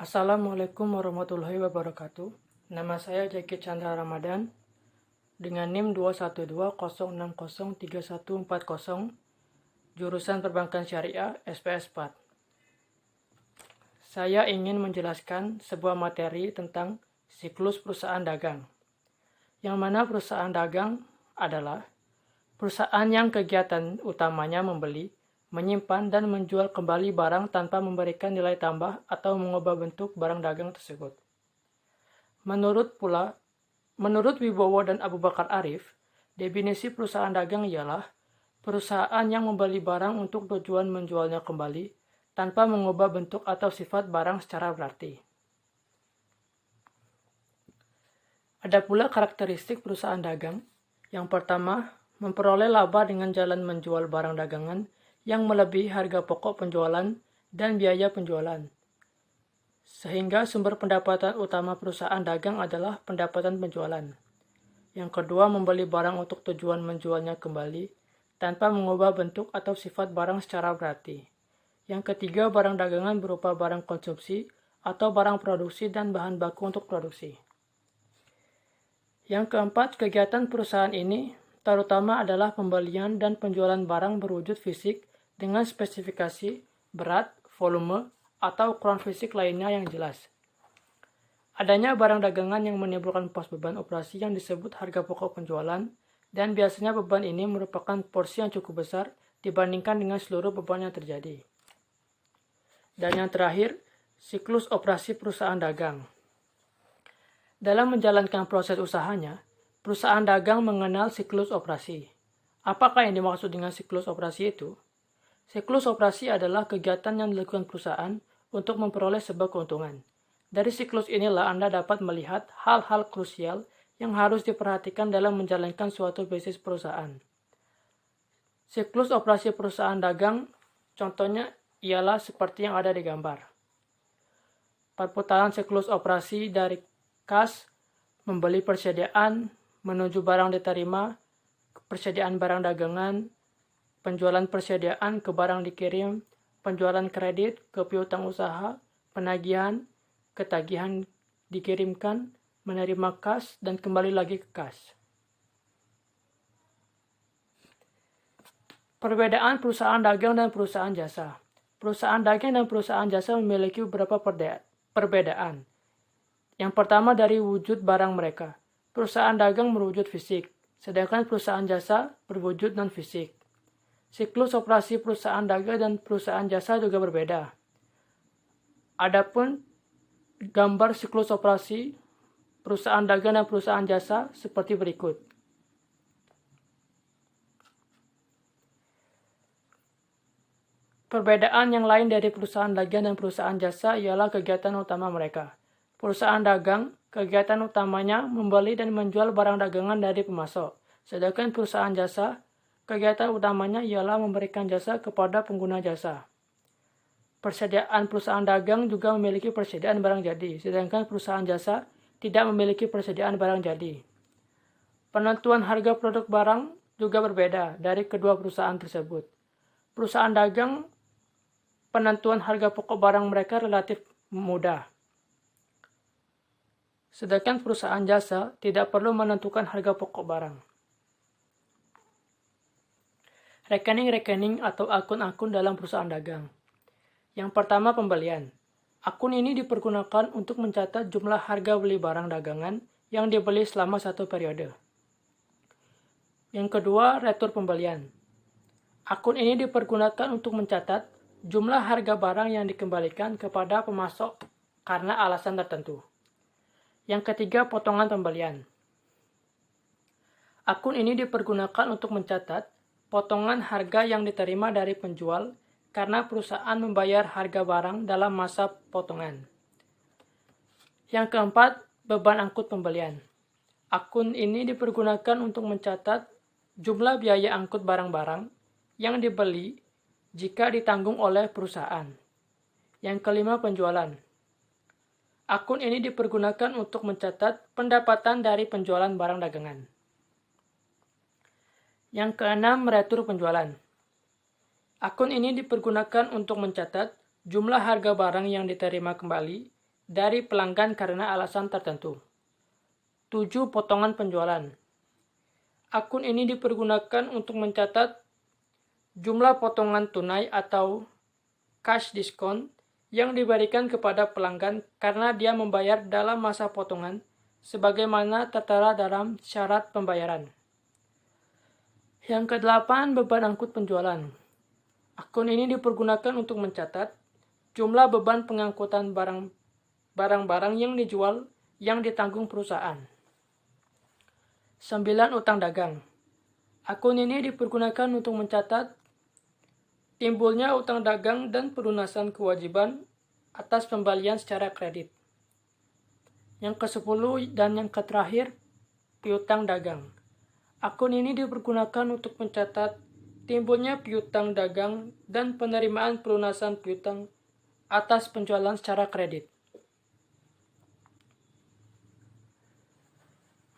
Assalamualaikum warahmatullahi wabarakatuh. Nama saya Jaki Chandra Ramadan dengan NIM 21206031440, jurusan Perbankan Syariah SPS 4. Saya ingin menjelaskan sebuah materi tentang siklus perusahaan dagang, yang mana perusahaan dagang adalah perusahaan yang kegiatan utamanya membeli, menyimpan, dan menjual kembali barang tanpa memberikan nilai tambah atau mengubah bentuk barang dagang tersebut. Menurut Wibowo dan Abu Bakar Arif, definisi perusahaan dagang ialah perusahaan yang membeli barang untuk tujuan menjualnya kembali tanpa mengubah bentuk atau sifat barang secara berarti. Ada pula karakteristik perusahaan dagang. Yang pertama, memperoleh laba dengan jalan menjual barang dagangan yang melebihi harga pokok penjualan dan biaya penjualan, sehingga sumber pendapatan utama perusahaan dagang adalah pendapatan penjualan. Yang kedua, membeli barang untuk tujuan menjualnya kembali tanpa mengubah bentuk atau sifat barang secara berarti. Yang ketiga, barang dagangan berupa barang konsumsi atau barang produksi dan bahan baku untuk produksi. Yang keempat, kegiatan perusahaan ini terutama adalah pembelian dan penjualan barang berwujud fisik dengan spesifikasi, berat, volume, atau ukuran fisik lainnya yang jelas. Adanya barang dagangan yang menimbulkan pos beban operasi yang disebut harga pokok penjualan, dan biasanya beban ini merupakan porsi yang cukup besar dibandingkan dengan seluruh beban yang terjadi. Dan yang terakhir, siklus operasi perusahaan dagang. Dalam menjalankan proses usahanya, perusahaan dagang mengenal siklus operasi. Apakah yang dimaksud dengan siklus operasi itu? Siklus operasi adalah kegiatan yang dilakukan perusahaan untuk memperoleh sebuah keuntungan. Dari siklus inilah Anda dapat melihat hal-hal krusial yang harus diperhatikan dalam menjalankan suatu bisnis perusahaan. Siklus operasi perusahaan dagang, contohnya ialah seperti yang ada di gambar. Perputaran siklus operasi dari kas, membeli persediaan, menuju barang diterima, persediaan barang dagangan, penjualan persediaan ke barang dikirim, penjualan kredit ke piutang usaha, penagihan, ketagihan dikirimkan, menerima kas, dan kembali lagi ke kas. Perbedaan perusahaan dagang dan perusahaan jasa. Perusahaan dagang dan perusahaan jasa memiliki beberapa perbedaan. Yang pertama dari wujud barang mereka. Perusahaan dagang berwujud fisik, sedangkan perusahaan jasa berwujud non-fisik. Siklus operasi perusahaan dagang dan perusahaan jasa juga berbeda. Adapun gambar siklus operasi perusahaan dagang dan perusahaan jasa seperti berikut. Perbedaan yang lain dari perusahaan dagang dan perusahaan jasa ialah kegiatan utama mereka. Perusahaan dagang, kegiatan utamanya membeli dan menjual barang dagangan dari pemasok. Sedangkan perusahaan jasa, kegiatan utamanya ialah memberikan jasa kepada pengguna jasa. Persediaan perusahaan dagang juga memiliki persediaan barang jadi, sedangkan perusahaan jasa tidak memiliki persediaan barang jadi. Penentuan harga produk barang juga berbeda dari kedua perusahaan tersebut. Perusahaan dagang, penentuan harga pokok barang mereka relatif mudah. Sedangkan perusahaan jasa tidak perlu menentukan harga pokok barang. Rekening-rekening atau akun-akun dalam perusahaan dagang. Yang pertama, pembelian. Akun ini dipergunakan untuk mencatat jumlah harga beli barang dagangan yang dibeli selama satu periode. Yang kedua, retur pembelian. Akun ini dipergunakan untuk mencatat jumlah harga barang yang dikembalikan kepada pemasok karena alasan tertentu. Yang ketiga, potongan pembelian. Akun ini dipergunakan untuk mencatat potongan harga yang diterima dari penjual karena perusahaan membayar harga barang dalam masa potongan. Yang keempat, beban angkut pembelian. Akun ini dipergunakan untuk mencatat jumlah biaya angkut barang-barang yang dibeli jika ditanggung oleh perusahaan. Yang kelima, penjualan. Akun ini dipergunakan untuk mencatat pendapatan dari penjualan barang dagangan. Yang keenam, retur penjualan. Akun ini dipergunakan untuk mencatat jumlah harga barang yang diterima kembali dari pelanggan karena alasan tertentu. 7. Potongan penjualan. Akun ini dipergunakan untuk mencatat jumlah potongan tunai atau cash discount yang diberikan kepada pelanggan karena dia membayar dalam masa potongan sebagaimana tertera dalam syarat pembayaran. Yang ke-8, beban angkut penjualan. Akun ini dipergunakan untuk mencatat jumlah beban pengangkutan barang-barang yang dijual yang ditanggung perusahaan. 9. Utang dagang. Akun ini dipergunakan untuk mencatat timbulnya utang dagang dan pelunasan kewajiban atas pembelian secara kredit. Yang ke-10 dan yang terakhir, piutang dagang. Akun ini dipergunakan untuk mencatat timbulnya piutang dagang dan penerimaan pelunasan piutang atas penjualan secara kredit.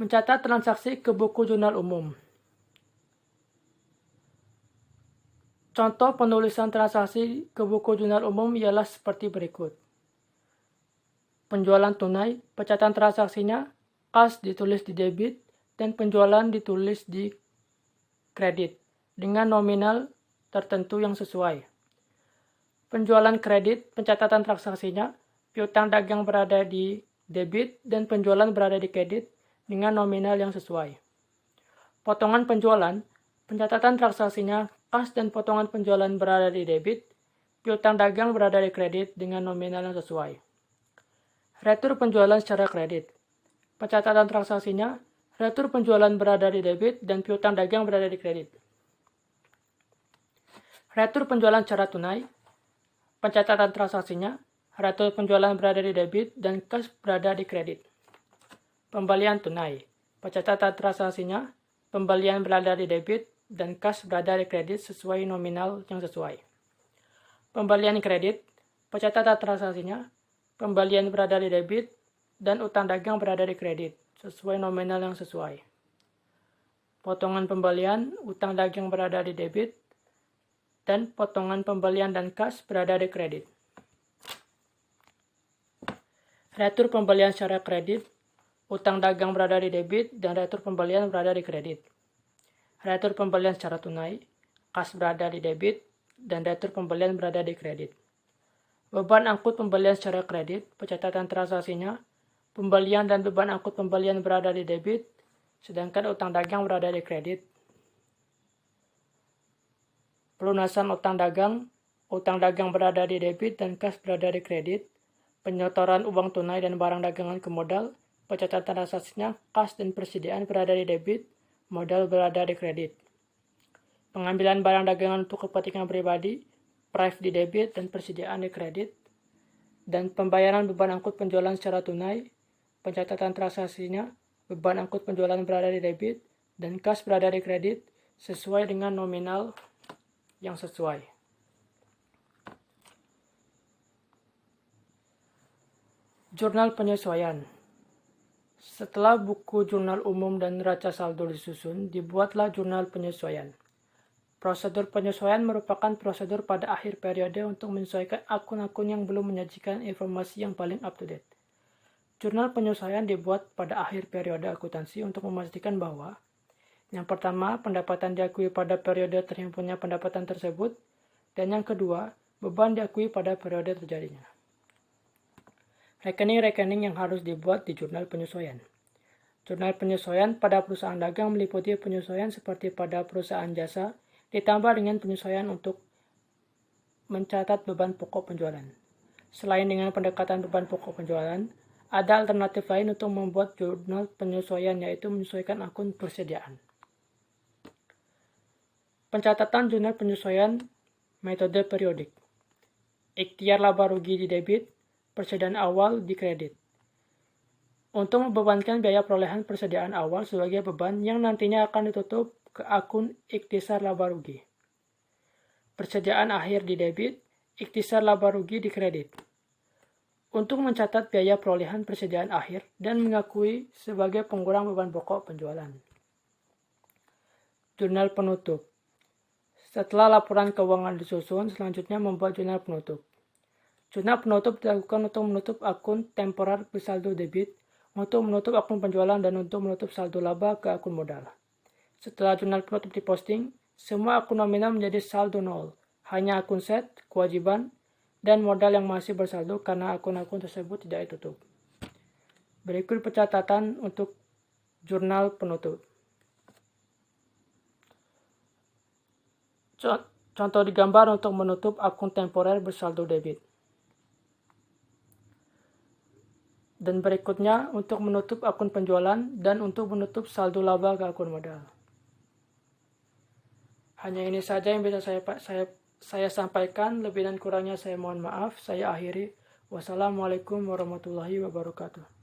Mencatat transaksi ke buku jurnal umum. Contoh penulisan transaksi ke buku jurnal umum ialah seperti berikut. Penjualan tunai, pencatatan transaksinya, kas ditulis di debit, dan penjualan ditulis di kredit, dengan nominal tertentu yang sesuai. Penjualan kredit, pencatatan transaksinya, piutang dagang berada di debit, dan penjualan berada di kredit, dengan nominal yang sesuai. Potongan penjualan, pencatatan transaksinya, kas dan potongan penjualan berada di debit, piutang dagang berada di kredit dengan nominal yang sesuai. Retur penjualan secara kredit. Pencatatan transaksinya, retur penjualan berada di debit dan piutang dagang berada di kredit. Retur penjualan secara tunai. Pencatatan transaksinya, retur penjualan berada di debit dan kas berada di kredit. Pembelian tunai. Pencatatan transaksinya, pembelian berada di debit dan kas berada di kredit sesuai nominal yang sesuai. Pembelian kredit, pencatatan transaksinya, pembelian berada di debit, dan utang dagang berada di kredit sesuai nominal yang sesuai. Potongan pembelian, utang dagang berada di debit, dan potongan pembelian dan kas berada di kredit. Retur pembelian secara kredit, utang dagang berada di debit, dan retur pembelian berada di kredit. Retur pembelian secara tunai, kas berada di debit, dan retur pembelian berada di kredit. Beban angkut pembelian secara kredit, pencatatan transaksinya, pembelian dan beban angkut pembelian berada di debit, sedangkan utang dagang berada di kredit. Pelunasan utang dagang berada di debit dan kas berada di kredit. Penyetoran uang tunai dan barang dagangan ke modal, pencatatan transaksinya, kas dan persediaan berada di debit, modal berada di kredit. Pengambilan barang dagangan untuk kepentingan pribadi, price di debit dan persediaan di kredit. Dan pembayaran beban angkut penjualan secara tunai, pencatatan transaksinya, beban angkut penjualan berada di debit, dan kas berada di kredit sesuai dengan nominal yang sesuai. Jurnal penyesuaian. Setelah buku jurnal umum dan neraca saldo disusun, dibuatlah jurnal penyesuaian. Prosedur penyesuaian merupakan prosedur pada akhir periode untuk menyesuaikan akun-akun yang belum menyajikan informasi yang paling up-to-date. Jurnal penyesuaian dibuat pada akhir periode akuntansi untuk memastikan bahwa yang pertama, pendapatan diakui pada periode terhimpunnya pendapatan tersebut, dan yang kedua, beban diakui pada periode terjadinya. Rekening-rekening yang harus dibuat di jurnal penyesuaian. Jurnal penyesuaian pada perusahaan dagang meliputi penyesuaian seperti pada perusahaan jasa, ditambah dengan penyesuaian untuk mencatat beban pokok penjualan. Selain dengan pendekatan beban pokok penjualan, ada alternatif lain untuk membuat jurnal penyesuaian, yaitu menyesuaikan akun persediaan. Pencatatan jurnal penyesuaian metode periodik. Ikhtiar laba rugi di debit, persediaan awal di kredit. Untuk membebankan biaya perolehan persediaan awal sebagai beban yang nantinya akan ditutup ke akun ikhtisar laba rugi. Persediaan akhir di debit, ikhtisar laba rugi di kredit. Untuk mencatat biaya perolehan persediaan akhir dan mengakui sebagai pengurang beban pokok penjualan. Jurnal penutup. Setelah laporan keuangan disusun, selanjutnya membuat jurnal penutup. Jurnal penutup dilakukan untuk menutup akun temporer bersaldo debit, untuk menutup akun penjualan, dan untuk menutup saldo laba ke akun modal. Setelah jurnal penutup diposting, semua akun nominal menjadi saldo nol. Hanya akun set, kewajiban, dan modal yang masih bersaldo karena akun-akun tersebut tidak ditutup. Berikut pencatatan untuk jurnal penutup. Contoh digambar untuk menutup akun temporer bersaldo debit. Dan berikutnya untuk menutup akun penjualan dan untuk menutup saldo laba ke akun modal. Hanya ini saja yang bisa saya sampaikan. Lebih dan kurangnya saya mohon maaf. Saya akhiri. Wassalamualaikum warahmatullahi wabarakatuh.